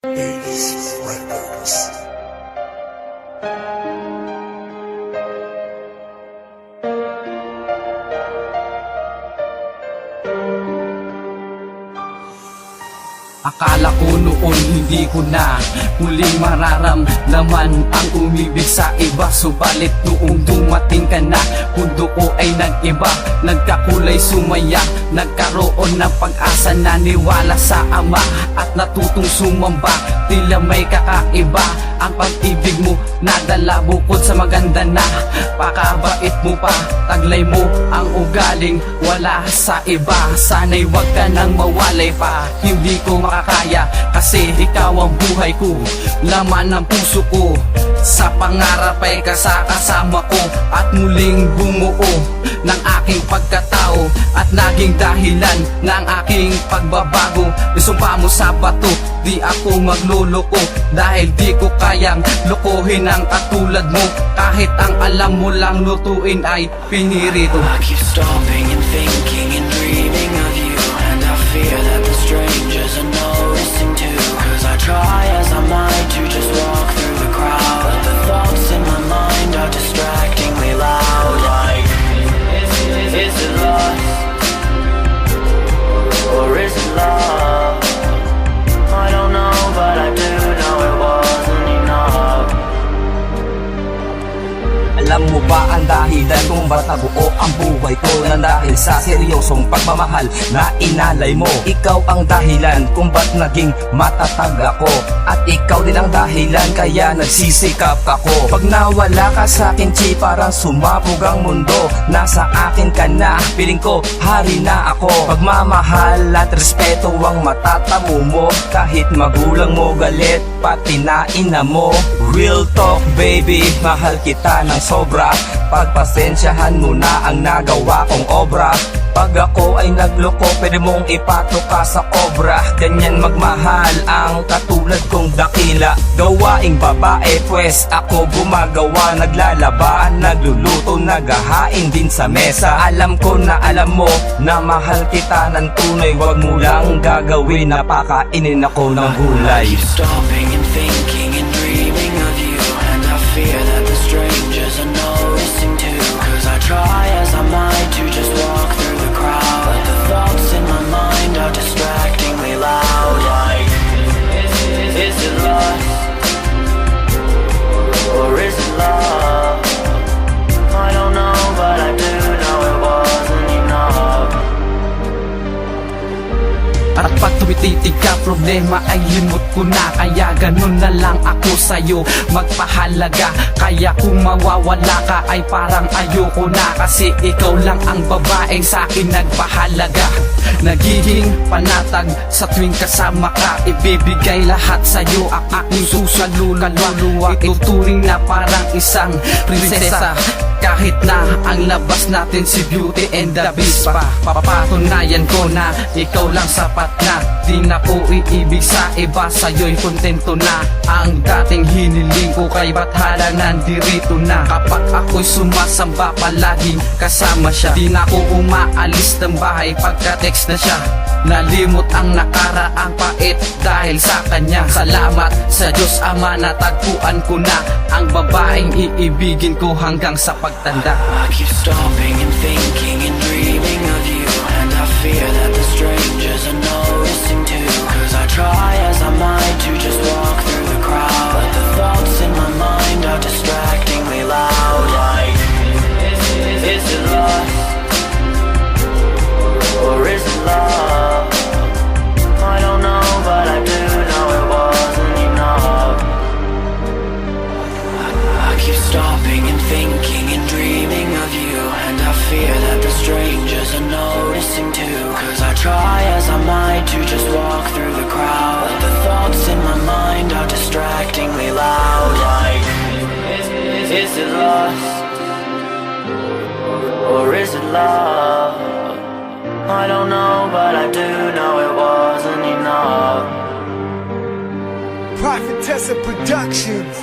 Ace Records. Akala ko noon hindi ko na muling mararamdaman ang umibig sa iba. Subalit noong dumating ka na, mundo ko ay nag-iba. Nagkakulay sumaya, nagkaroon ng pag-asa, naniwala sa Ama at natutong sumamba. Tila may kakaiba ang pag-ibig mo, nadala bukod sa maganda na pakabait mo pa. Taglay mo ang ugaling wala sa iba. Sana'y wag ka nang mawalay pa, hindi ko makakaya kasi ikaw ang buhay ko, laman ng puso ko. Sa pangarap ay kasama ko at muling bumuo ng aking pagkatao at naging dahilan ng aking pagbabago. Isumpa mo sa bato, di ako magluloko dahil di ko kayang lokohin ang katulad mo. Kahit ang alam mo lang lutuin ay pinirito. I keep stopping and thinking and dreaming of you, and I fear that the strangers are noticing too. Cause I try as I might to just walk through the crowd, but the thoughts in my mind are distractingly loud. Like, is it lust? Or is it love? I don't know, but I do know it wasn't enough. Alam mo ba ang dahilan kung ba't nabuo ang buhay ko? Nang dahil sa seryosong pagmamahal na inalay mo. Ikaw ang dahilan kung ba't naging matatag ako, at ikaw din ang dahilan kaya nagsisikap ako. Pag nawala ka sa akin, chi, parang sumabog ang mundo. Nasa akin ka na, piling ko hari na ako. Pagmamahal at respeto ang matatamo mo, kahit magulang mo galit, pati na ina mo. Real talk baby, mahal kita ng sobra. Pagpasensyahan mo na ang nagawa kong obra. Pag ako ay nagloko, pwede mong ipatoka sa obra. Ganyan magmahal ang katulad kong dakila. Gawaing babae, pwes ako gumagawa. Naglalaba, nagluluto, naghahain din sa mesa. Alam ko na alam mo na mahal kita ng tunay. Wag mo lang gagawin na pakainin ako ng gulay. I keep stopping and thinking and dreaming of you, and I fear that the strangers are noticing too. Cause I try as I might to just walk through the crowd, but the thoughts in my mind are distractingly loud. Like, is it lust? Or is it love? I don't know, but I do know it wasn't enough. At pag tumititig ka, problema ay limot ko na. Kaya ganun na lang ako sa'yo magpahalaga. Kaya kung mawawala ka ay parang ayoko na, kasi ikaw lang ang babaeng sa'kin nagpahalaga. Nagiging panatag sa tuwing kasama ka. Ibibigay lahat sa'yo ang aking susaluluwa. Ituturing na parang isang prinsesa, kahit na ang labas natin si Beauty and the Beast pa. Papatunayan ko na ikaw lang sapat na. Di na ko iibig sa iba, sa'yo'y kontento na. Ang dating hiniling ko kay Bathala nandirito na. Kapag ako'y sumasamba, palaging kasama siya. Di na ko umaalis ng bahay pagka-text na siya. Nalimot ang nakaraang pait dahil sa kanya. Salamat sa Diyos Ama, natagpuan ko na ang babaeng iibigin ko hanggang sa pagtanda. I keep stopping and thinking and dreaming of you, and I fear that the strangers are noticing too. Cause I try as I might to just walk through the crowd, but the thoughts in my mind are distractingly loud. Like, is it lust? Or is it love? I don't know, but I do know it wasn't enough. I keep stopping and thinking and dreaming of you, and I fear that the strangers are noticing too. Cause I try as I might to just walk through the crowd, but the thoughts in my mind are distractingly loud. Like, is it lust? Or is it love? I don't know, but I do know it wasn't enough. Prophetessa Productions.